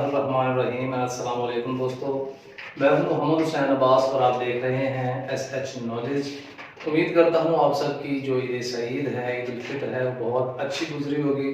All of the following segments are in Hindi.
बिस्मिल्लाहिर्रहमानिर्रहीम। अस्सलाम वालेकुम दोस्तों, मैं हूं मोहम्मद हुसैन अब्बास और आप देख रहे हैं SH नॉलेज। उम्मीद करता हूं आप सबकी जो ईद सईद है, ईद उल फित्र है, वो बहुत अच्छी गुजरी होगी।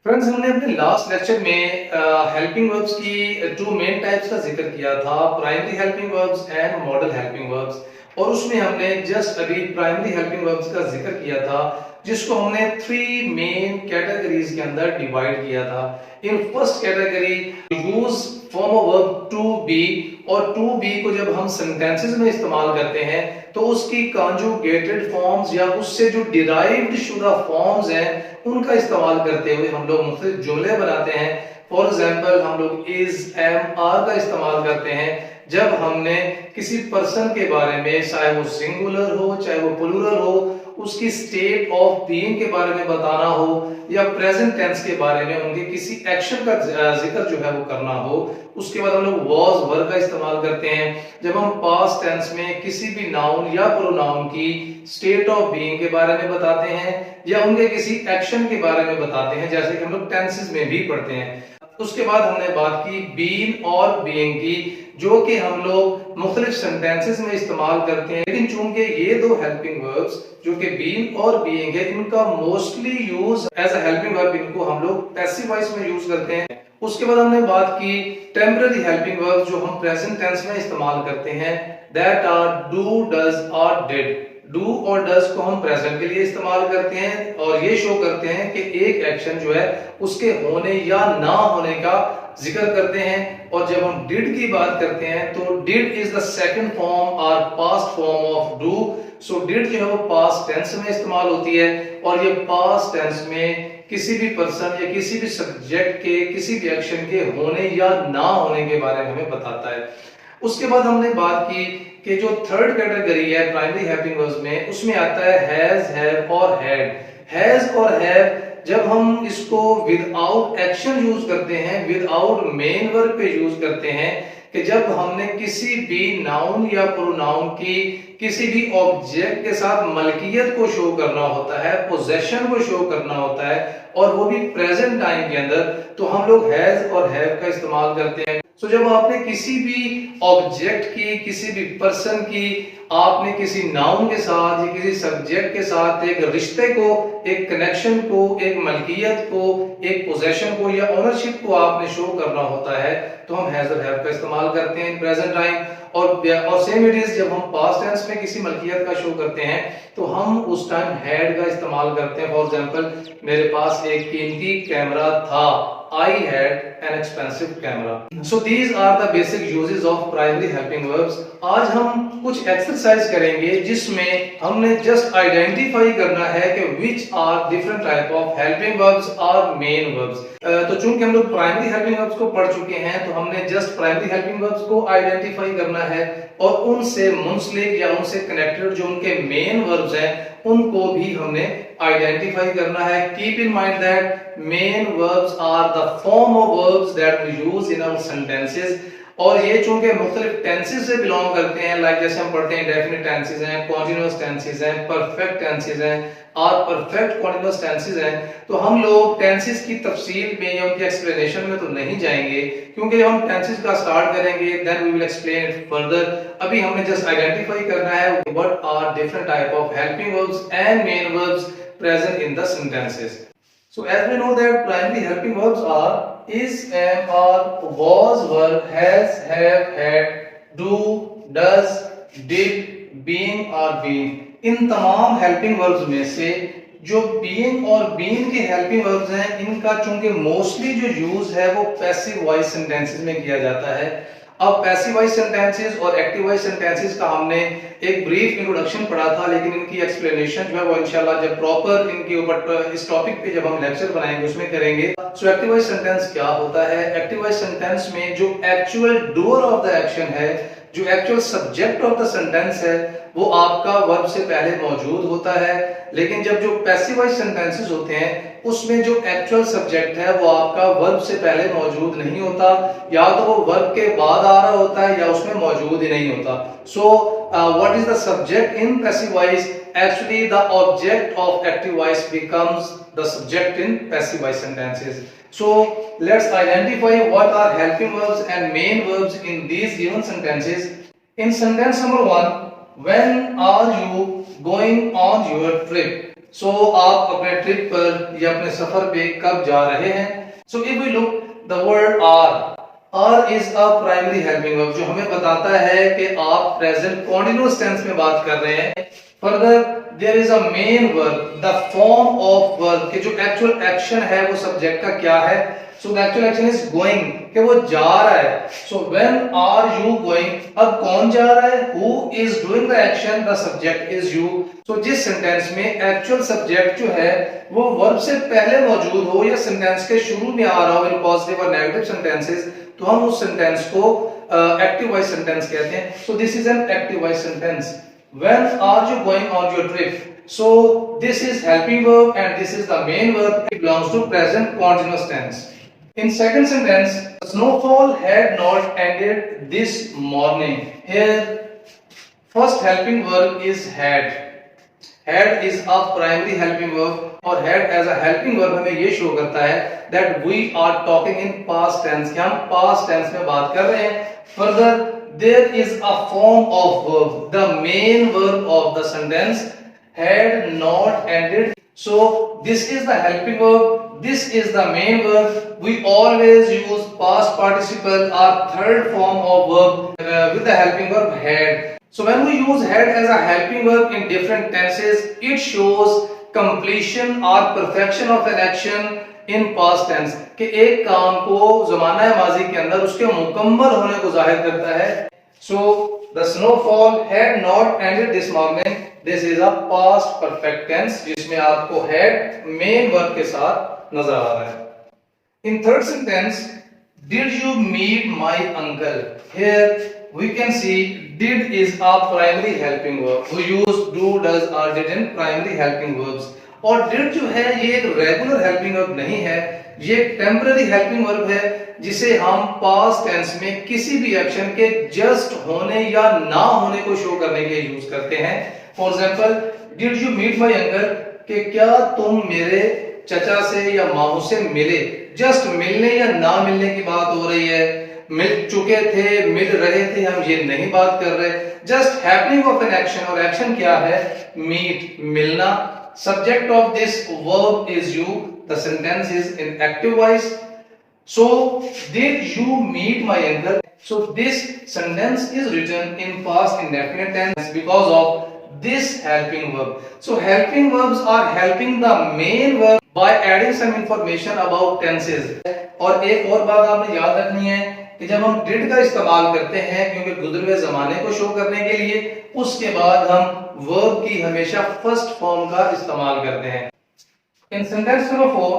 फ्रेंड्स, हमने अपने लास्ट लेक्चर में हेल्पिंग वर्ब्स की टू मेन टाइप्स का जिक्र किया था, primary helping verbs and model helping verbs. और उसमें हमने जस्ट अभी प्राइमरी हेल्पिंग वर्ब्स का जिक्र किया था, जिसको हमने थ्री मेन कैटेगरीज के अंदर डिवाइड किया था। In first category use form of verb to be, और टू बी को जब हम सेंटेंसेस में इस्तेमाल करते हैं तो उसकी कॉन्जुगेटेड फॉर्म्स या उससे जो डिराइव्ड शुदा फॉर्म्स हैं उनका इस्तेमाल करते हुए हम लोग मुख्तलिफ जुमले बनाते हैं। फॉर एग्जाम्पल, हम लोग इज, एम, आर का इस्तेमाल करते हैं जब हमने किसी पर्सन के बारे में, चाहे वो सिंगुलर हो चाहे वो प्लूरल हो, उसकी स्टेट ऑफ बीइंग के बारे में बताना हो या प्रेजेंट टेंस के बारे में उनके किसी एक्शन का जिक्र जो है वो करना हो। उसके बाद हम लोग वॉज वर्ब का इस्तेमाल करते हैं जब हम पास्ट टेंस में किसी भी नाउन या प्रोनाउन की स्टेट ऑफ बीइंग के बारे में बताते हैं या उनके किसी एक्शन के बारे में बताते हैं, जैसे कि हम लोग टेंसेस में भी पढ़ते हैं। उसके बाद हमने बात की बीन और बीइंग की, जो कि हम लोग मुख्तलिफ सेंटेंसेस में इस्तेमाल करते हैं। लेकिन चूंकि ये दो हेल्पिंग वर्ब्स जो कि बीन और बीइंग है, इनका mostly use as a helping verb, इनको हम लोग पैसिव वॉइस में यूज करते हैं। उसके बाद हमने बात की टेम्पररी हेल्पिंग वर्ब्स जो हम प्रेजेंट टेंस में इस्तेमाल करते हैं, दैट आर डू, डज और डिड। डू और डज को हम प्रेजेंट के लिए इस्तेमाल करते हैं और ये शो करते हैं कि एक एक्शन जो है उसके होने या ना होने का जिक्र करते हैं। और जब हम डिड की बात करते हैं तो did is the second form और past form of do. So did जो है वो पास्ट टेंस में इस्तेमाल होती है और ये पास्ट टेंस में किसी भी पर्सन या किसी भी सब्जेक्ट के किसी भी एक्शन के होने या ना होने के बारे में हमें बताता है। उसके बाद हमने बात की कि जो थर्ड कैटेगरी है प्राइमरी हेल्पिंग वर्ब्स में, उसमें आता है हैज, हैव और हैड। हैज और हैव जब हम इसको विदाउट एक्शन यूज करते हैं, विदाउट मेन वर्ब पे यूज करते हैं, कि जब हमने किसी भी नाउन या प्रोनाउन की किसी भी ऑब्जेक्ट के साथ मलकियत को शो करना होता है, पोजेशन को शो करना होता है, और वो भी प्रेजेंट टाइम के अंदर, तो हम लोग हैज और हैव का इस्तेमाल करते हैं। सो जब आपने किसी भी ऑब्जेक्ट की, किसी भी पर्सन की, आपने किसी नाउन के साथ या किसी सब्जेक्ट के साथ एक रिश्ते को, एक कनेक्शन को, एक मलकियत को, एक पोजेशन को या ओनरशिप को आपने शो करना होता है, तो हम हैज और हैव का इस्तेमाल करते हैं प्रेजेंट टाइम। और सेम इट इज जब हम पास्ट टेंस में किसी मलकियत का शो करते हैं तो हम उस टाइम हैड का इस्तेमाल करते हैं। फॉर एग्जांपल, मेरे पास एक कीमती कैमरा था, I had an expensive camera. So these are the basic uses of primary helping verbs. आज हम कुछ एक्सरसाइज करेंगे जिसमें हमने जस्ट आइडेंटिफाई करना है कि which are different type of helping verbs or main verbs. तो चूंकि हम लोग प्राइमरी हेल्पिंग वर्ब्स को पढ़ चुके हैं तो हमने जस्ट प्राइमरी हेल्पिंग वर्ब्स को आइडेंटिफाई करना है और उनसे मुंसलिक या उनसे कनेक्टेड जो उनके मेन वर्ब्स हैं उनको भी हमने आइडेंटिफाई करना है। Keep in mind that main verbs are the form of verbs that we use in our sentences, और ये चूंकि मुख्तलिफ टेंसेस से बिलोंग करते हैं, लाइक जैसे हम पढ़ते हैं डेफिनिट टेंसेस हैं, कॉन्टिन्यूअस टेंसेस हैं, परफेक्ट टेंसेस हैं और परफेक्ट कॉन्टिन्यूअस टेंसेस हैं। तो हम लोग टेंसेस की तफसील में या उनकी एक्सप्लेनेशन में तो नहीं जाएंगे, क्योंकि हम टेंसेस का स्टार्ट करेंगे then we will explain it further. अभी हमने जस्ट आइडेंटिफाई करना है what are different type of helping verbs and main verbs present in the sentences. So as we know that primary helping verbs are is, am, are, was, were, has, have, had, do, does, did, being or been। इन तमाम हेल्पिंग वर्ब्स में से जो being और been के हेल्पिंग वर्ब्स हैं, इनका चूंकि मोस्टली जो यूज है वो पैसिव वॉइस सेंटेंसेस में किया जाता है। अब पैसिव वॉइस सेंटेंसेस और एक्टिव वॉइस सेंटेंसेस का हमने एक ब्रीफ इंट्रोडक्शन पढ़ा था, लेकिन इनकी एक्सप्लेनेशन जो है वो इंशाल्लाह जब प्रॉपर इनके ऊपर इस टॉपिक पे जब हम लेक्चर बनाएंगे उसमें करेंगे। सो एक्टिव वॉइस सेंटेंस क्या होता है? एक्टिव वॉइस सेंटेंस में जो actual doer of the action है, जो actual subject of the sentence है, वो आपका वर्ब से पहले मौजूद होता है। लेकिन जब जो पैसिव वॉइस सेंटेंसेस होते हैं उसमें जो एक्चुअल सब्जेक्ट है वो आपका वर्ब से पहले मौजूद नहीं होता, या तो वो वर्ब के बाद आ रहा होता है या उसमें मौजूद ही नहीं होता। So what is the subject in passive voice? Actually the object of active voice becomes the subject in passive voice sentences. So let's identify what are helping verbs and main verbs in these given sentences. In sentence number 1, when are you going on your trip? So आप अपने ट्रिप पर या अपने सफर पे कब जा रहे हैं? So if we look the word are is a primary helping verb, जो हमें बताता है कि आप present continuous tense में बात कर रहे हैं। Further, there is a main verb, the form of verb, कि जो actual action है वो subject का क्या है? So the actual action is going, कि वो जा रहा है। So when are you going? अब कौन जा रहा है? Who is doing the action? The subject is you. So जिस sentence में actual subject जो है वो verb से पहले मौजूद हो या sentence के शुरू में आ रहा हो in positive और negative sentences, तो हम उस sentence को active voice sentence कहते हैं। So this is an active voice sentence. When are you going on your trip? So this is helping verb and this is the main verb. It belongs to present continuous tense. In second sentence, snowfall had not ended this morning. Here, first helping verb is had. Had is a primary helping verb, और had as a helping verb हमें ये शो करता है that we are talking in past tense, कि हम past tense में बात कर रहे हैं। Further, there is a form of verb, the main verb of the sentence had not ended. So this is the helping verb, this is the main verb. We always use past participle or third form of verb with the helping verb had. So when we use had as a helping verb in different tenses, it shows completion or perfection of an action in past tense, कि एक काम को ज़माना माजी के अंदर उसके मुकम्मल होने को जाहिर करता है। So the snowfall had not ended this morning. This is a past perfect tense जिसमें आपको had main verb के साथ नजर आ रहा है। In third sentence, did you meet my uncle? Here we can see did is a primary helping verb. We use do, does or did in primary helping verbs. और did जो है ये एक रेगुलर हेल्पिंग वर्ब नहीं है, ये एक टेम्पररी हेल्पिंग वर्ब है जिसे हम पास्ट टेंस में किसी भी एक्शन के जस्ट होने या ना होने को शो करने के लिए यूज करते हैं। For example, did you meet my uncle, कि क्या तुम मेरे चचा से या मामू से मिले? जस्ट मिलने या ना मिलने की बात हो रही है, मिल चुके थे, मिल रहे थे, हम ये नहीं बात कर रहे। Just happening of an action, और एक्शन क्या है? मीट, मिलना। Subject of this verb is you. The sentence is in active voice. So, did you meet my uncle? So, this sentence is written in past indefinite tense because of this helping verb. So, helping verbs are helping the main verb by adding some information about tenses. और एक और बात आपने याद रखनी है कि जब हम did का इस्तेमाल करते हैं क्योंकि गुजरे हुए जमाने को शो करने के लिए, उसके बाद हम वर्ब की हमेशा फर्स्ट फॉर्म का इस्तेमाल करते हैं। In sentence number 4,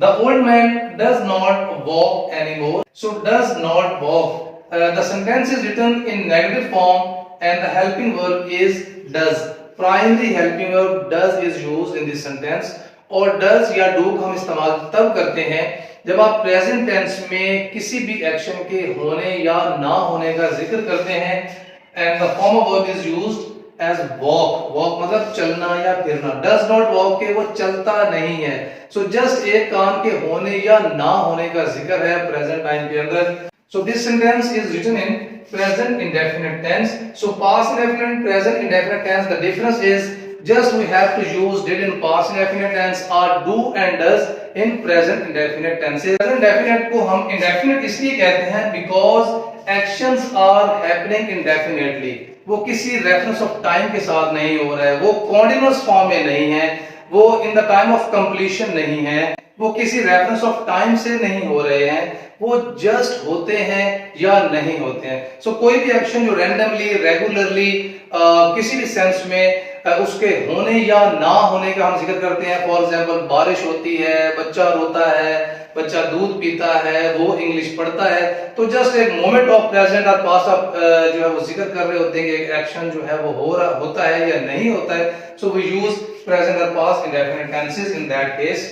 the old man does not walk anymore. So does not walk. The sentence is written in negative form and the helping verb is does. Primary helping verb does is used in this sentence. और does या do का हम इस्तेमाल तब करते हैं जब आप प्रेजेंट टेंस में किसी भी एक्शन के होने या ना होने का जिक्र करते हैं। And the form of verb is used as walk. Walk मतलब चलना या फिरना। डज नॉट वॉक के वो चलता नहीं है। सो जस्ट एक काम के होने या ना होने का जिक्र है प्रेजेंट टाइम के अंदर। So this sentence is written in present indefinite tense. So past indefinite, present indefinite tense, the difference is just we have to use did in past indefinite tense or do and does in present indefinite tenses. Present indefinite को हम indefinite इसलिए कहते हैं because actions are happening indefinitely. वो किसी reference of time के साथ नहीं हो रहा है, वो continuous form में नहीं है, वो in the time of completion नहीं है, वो किसी reference of time से नहीं हो रहे हैं, वो just होते हैं या नहीं होते हैं। So कोई भी action जो randomly, regularly किसी भी sense में उसके होने या ना होने का हम जिक्र करते हैं। फॉर एग्जाम्पल, बारिश होती है, बच्चा रोता है, बच्चा दूध पीता है, वो इंग्लिश पढ़ता है, तो जस्ट एक मोमेंट ऑफ प्रेजेंट और पास्ट ऑफ जो है वो जिक्र कर रहे होते हैं कि एक्शन जो है वो होता है या नहीं होता है। सो वी यूज प्रेजेंट और past indefinite tenses in that case.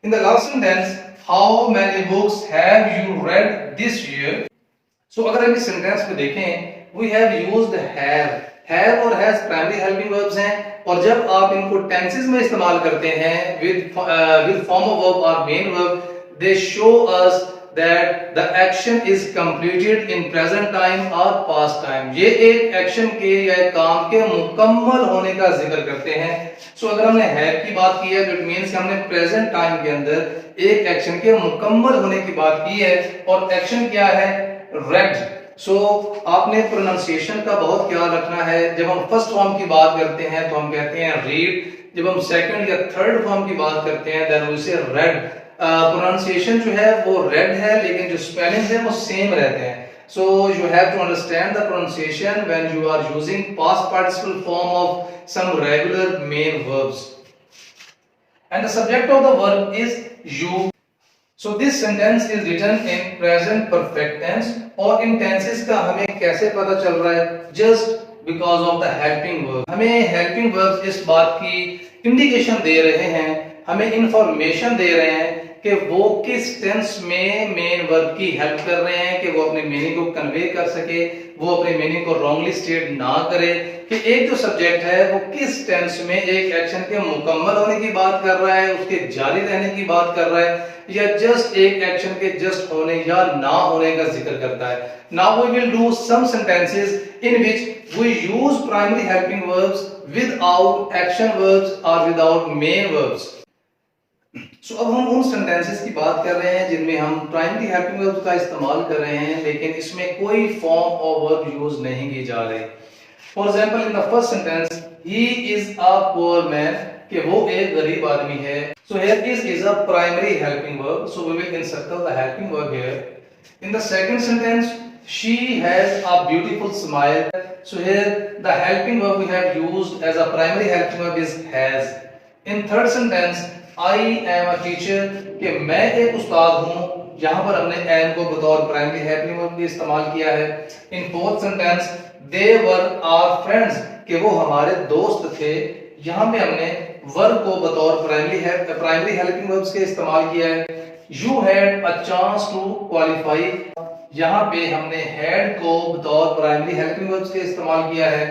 In the last sentence, how many books have you read this year? So अगर हम इस सेंटेंस में देखें, we have used have और has प्राइमरी हेल्पिंग वर्ब्स हैं, और जब आप इनको टेंसेस में इस्तेमाल करते हैं with form of verb or main verb, they show us that the action is completed in present time or past time. ये एक एक्शन के या एक काम के मुकम्मल होने का जिक्र करते हैं. सो अगर हमने हैव की बात की है तो इट मींस कि हमने प्रेजेंट टाइम के अंदर एक एक्शन के मुकम्मल होने की बात की है, और एक्शन क्या है? रेड. सो आपने प्रोनाउंसिएशन का बहुत ख्याल रखना है. जब हम फर्स्ट फॉर्म की बात करते हैं तो हम कहते हैं रीड. जब हम सेकंड या थर्ड फॉर्म की बात करते हैं देन वी से रेड. प्रोनाउंसिएशन जो है वो रेड है, लेकिन जो स्पेलिंग्स है वो सेम रहते हैं. So you have to understand the pronunciation when you are using past participle form of some regular main verbs. And the subject of the verb is you. So this sentence is written in present perfect tense. और इन tenses का हमें कैसे पता चल रहा है? Just because of the helping verb. हमें helping verbs इस बात की इंडिकेशन दे रहे हैं, हमें इंफॉर्मेशन दे रहे हैं कि वो किस टेंस में मेन वर्ब की हेल्प कर रहे हैं, कि वो अपने मीनिंग को कन्वे कर सके, वो अपने मीनिंग को रॉन्गली स्टेट ना करे, कि एक जो सब्जेक्ट है वो किस टेंस में एक एक्शन के मुकम्मल होने की बात कर रहा है, उसके जारी रहने की बात कर रहा है, या जस्ट एक एक्शन के जस्ट होने या ना होने का जिक्र करता है. Now we will do some sentences in which we use primary helping verbs without action verbs और विदाउट मेन वर्ब्स. सो अब हम उन सेंटेंसेस की बात कर रहे हैं जिनमें हम प्राइमरी हेल्पिंग वर्ब्स का इस्तेमाल कर रहे हैं, लेकिन इसमें कोई फॉर्म ऑफ वर्ब यूज नहीं की जा रही. For example in the first sentence he is a poor man, कि वो एक गरीब आदमी है. So here is a primary helping verb, so we will encircle the helping verb here. In the second sentence she has a beautiful smile, so here the helping verb we have used as a primary helping verb is has. In third sentence I am a teacher, कि मैं एक उस्ताद हूँ, यहाँ पर हमने am को बतौर प्राइमरी हेल्पिंग वर्ब भी इस्तेमाल किया है. In fourth sentence they were our friends, कि वो हमारे दोस्त थे, यहाँ पे हमने वर्ब को बतौर प्राइमरी हेल्पिंग वर्ब्स के इस्तेमाल किया है. You had a chance to qualify, यहाँ पे हमने had को बतौर प्राइमरी हेल्पिंग वर्ब्स के इस्तेमाल किया है.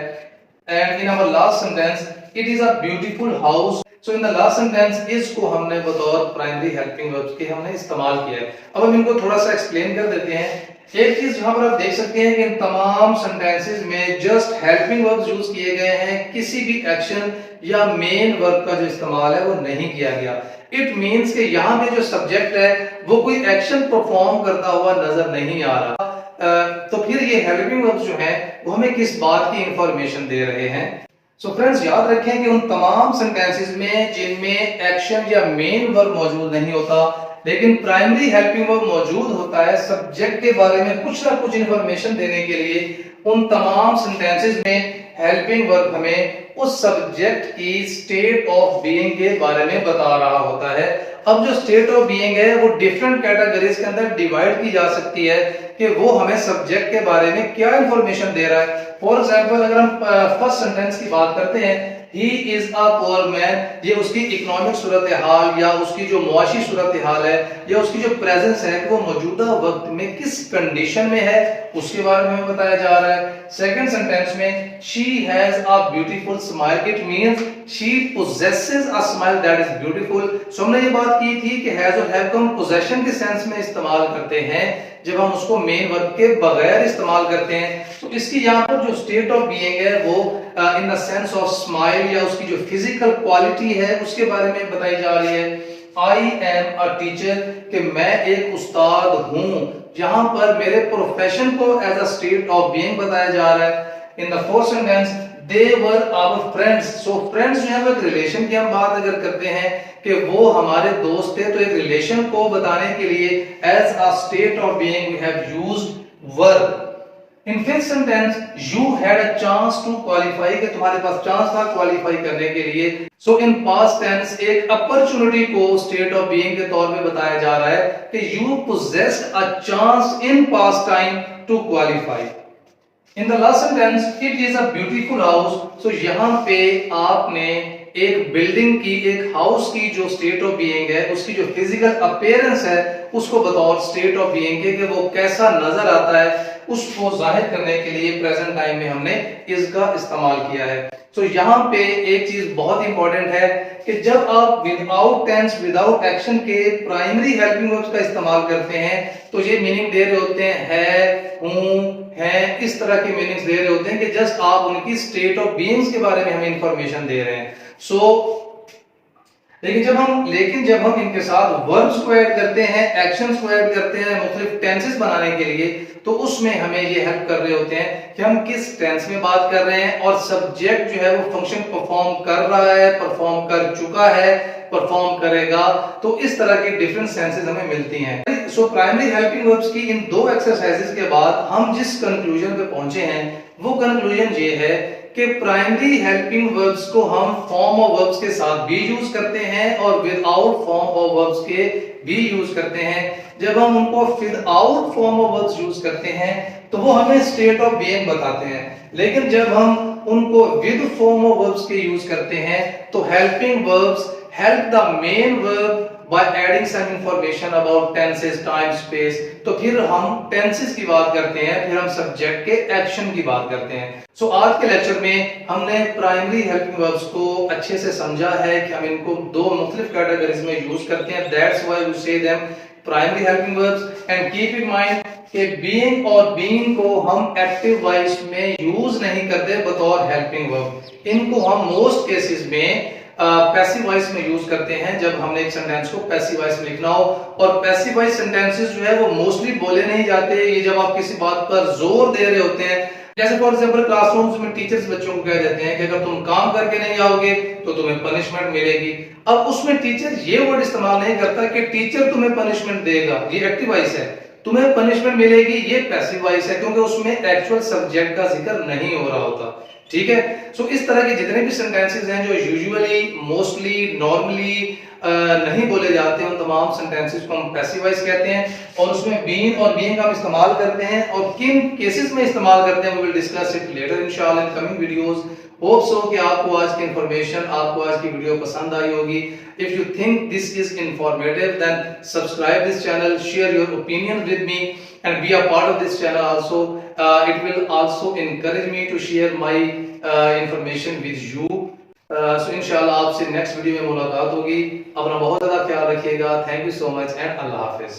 And in our last sentence it is a beautiful house, so in the last sentence is को हमने बतौर प्राइमरी हेल्पिंग वर्ब्स के हमने इस्तेमाल किया है. अब हम इनको थोड़ा सा एक्सप्लेन कर देते हैं. एक चीज यहाँ पर आप देख सकते हैं कि इन तमाम सेंटेंसेस में जस्ट हेल्पिंग वर्ब्स यूज किए गए हैं, किसी भी एक्शन या मेन वर्ब का जो इस्तेमाल है वो नहीं किया गया. इट मींस कि यहाँ पे जो सब्जेक्ट है वो कोई एक्शन परफॉर्म करता हुआ नजर नहीं आ रहा. तो फिर ये हेल्पिंग वर्ब्स जो हैं वो हमें किस बात की इंफॉर्मेशन दे रहे हैं? सो फ्रेंड्स याद रखें कि उन तमाम सेंटेंसेस में जिनमें एक्शन या मेन वर्ब मौजूद नहीं होता लेकिन प्राइमरी हेल्पिंग वर्ब मौजूद होता है, सब्जेक्ट के बारे में कुछ ना कुछ इंफॉर्मेशन देने के लिए, उन तमाम सेंटेंसेस में हेल्पिंग वर्ब हमें उस सब्जेक्ट की स्टेट ऑफ बीइंग के बारे में बता रहा होता है. अब जो स्टेट ऑफ बीइंग है वो डिफरेंट कैटेगरीज के अंदर डिवाइड की जा सकती है कि वो हमें सब्जेक्ट के बारे में क्या इंफॉर्मेशन दे रहा है. फॉर एग्जांपल अगर हम फर्स्ट सेंटेंस की बात करते हैं, ही इज अ पुअर मैन, ये उसकी इकोनॉमिक सूरत हाल या उसकी जो मुआशी सूरत हाल है या उसकी जो प्रेजेंस है कि वो मौजूदा वक्त में किस कंडीशन में है उसके बारे में हमें बताया जा रहा है. सेकंड सेंटेंस में she has a beautiful smile, it means she possesses a smile that is beautiful. So हमने ये बात की थी कि हैज और हैव को हम पोजेशन के सेंस में इस्तेमाल करते हैं जब हम उसको मेन वर्ब के बगैर इस्तेमाल करते हैं. तो इसकी यहाँ पर जो स्टेट ऑफ बीइंग है वो in the sense of smile या उसकी जो फिजिकल क्वालिटी है उसके बारे में बताई जा रही है. आई एम अ टीचर, कि मैं एक उस्ताद हूँ, यहाँ पर मेरे प्रोफेशन को as a state of being बताया जा रहा है. In the fourth sentence they were our friends, so friends जो है वो एक रिलेशन की हम बात अगर करते हैं कि वो हमारे दोस्त थे, तो एक रिलेशन को बताने के लिए as a state of being we have used verb. In fifth sentence you had a chance to qualify, कि तुम्हारे पास चांस था क्वालिफाई करने के लिए. सो इन पास्ट टेंस एक अपॉर्चुनिटी को स्टेट ऑफ बीइंग के तौर पे बताया जा रहा है कि you possessed a chance in past time to qualify. In the last sentence it is a beautiful house, so यहाँ पे आपने एक बिल्डिंग की, एक हाउस की जो स्टेट ऑफ बीइंग है, उसकी जो फिजिकल अपीयरेंस है, उसको बतौर स्टेट ऑफ बीइंग के कि वो कैसा नजर आता है, उसको जाहिर करने के लिए प्रेजेंट टाइम में हमने इसका इस्तेमाल किया है। तो यहाँ पे एक चीज बहुत इंपॉर्टेंट है कि जब आप विदाउट टेंस, विदाउट एक्शन के प्राइमरी हेल्पिंग वर्ब्स का इस्तेमाल करते हैं तो ये मीनिंग दे रहे होते हैं है, हूं, है, इस तरह के मीनिंग्स दे रहे होते हैं कि जस्ट आप उनकी स्टेट ऑफ बीइंग्स के बारे में हमें इंफॉर्मेशन दे रहे हैं। लेकिन जब हम इनके साथ वर्ब्स को ऐड करते हैं, एक्शंस को ऐड करते हैं मुख्तलिफ टेंसेस बनाने के लिए, तो उसमें हमें ये हेल्प कर रहे होते हैं कि हम किस टेंस में बात कर रहे हैं और सब्जेक्ट जो है वो फंक्शन परफॉर्म कर रहा है, परफॉर्म कर चुका है, परफॉर्म करेगा। तो इस तरह की डिफरेंट सेंसेस हमें मिलती हैं। सो प्राइमरी हेल्पिंग वर्ब्स की इन दो एक्सरसाइजेस के बाद हम जिस कंक्लूजन पे पहुंचे हैं वो कंक्लूजन ये है कि प्राइमरी हेल्पिंग वर्ब्स को हम फॉर्म ऑफ वर्ब्स के साथ भी यूज करते हैं और विदाउट फॉर्म ऑफ वर्ब्स के भी यूज करते हैं। जब हम उनको without form of verbs use करते हैं तो वो हमें स्टेट ऑफ बीइंग बताते हैं, लेकिन जब हम उनको विद फॉर्म ऑफ वर्ब्स के यूज करते हैं तो helping verbs help the main verb by adding some information about tenses, time, space। तो फिर हम tenses की बात करते हैं, फिर हम सब्जेक्ट के एक्शन की बात करते हैं। सो आज के लेक्चर में हमने प्राइमरी हेल्पिंग वर्ब्स को अच्छे से समझा है कि हम इनको दो मुख्तलिफ कैटेगरीज में यूज करते हैं। दैट्स व्हाई वी से them primary helping verbs. And keep in mind कि बीइंग और बीइंग को हम एक्टिव वॉइस में यूज नहीं करते बतौर हेल्पिंग वर्ब। इनको हम मोस्ट केसेस में पैसिव वॉइस में यूज करते हैं जब हमने एक सेंटेंस को पैसिव वॉइस में लिखना हो। और पैसिव वॉइस सेंटेंसेस जो है वो मोस्टली बोले नहीं जाते, ये जब आप किसी बात पर जोर दे रहे होते हैं। जैसे फॉर एग्जांपल क्लासरूम्स में टीचर्स बच्चों को कह देते हैं कि अगर तुम काम करके नहीं आओगे तो तुम्हें पनिशमेंट मिलेगी। अब उसमें टीचर ये वर्ड इस्तेमाल नहीं करता कि टीचर तुम्हें पनिशमेंट देगा, ये एक्टिव वॉइस है। तुम्हें पनिशमेंट मिलेगी, ये पैसिव वॉइस है, क्योंकि उसमें एक्चुअल सब्जेक्ट का जिक्र नहीं हो रहा होता। ठीक है। सो इस तरह के जितने भी सेंटेंसेस हैं जो यूजुअली, मोस्टली, नॉर्मली नहीं बोले जाते हैं, उन तमाम सेंटेंसेस को हम पैसिव वॉइस कहते हैं। और उसमें बीइंग और बीइंग हम इस्तेमाल करते हैं और किन केसेस में इस्तेमाल करते हैं, we will discuss it later इंशाल्लाह in coming videos. Hope so कि आपको आज की इंफॉर्मेशन, आपको आज की वीडियो पसंद आई होगी। If you think this is informative then subscribe this channel, share your opinion with me and be a part of this channel also. It will also encourage me to share my information with you. So इंशाल्लाह आपसे नेक्स्ट वीडियो में मुलाकात होगी। अपना बहुत ज़्यादा ख्याल रखिएगा। Thank you so much and Allah Hafiz.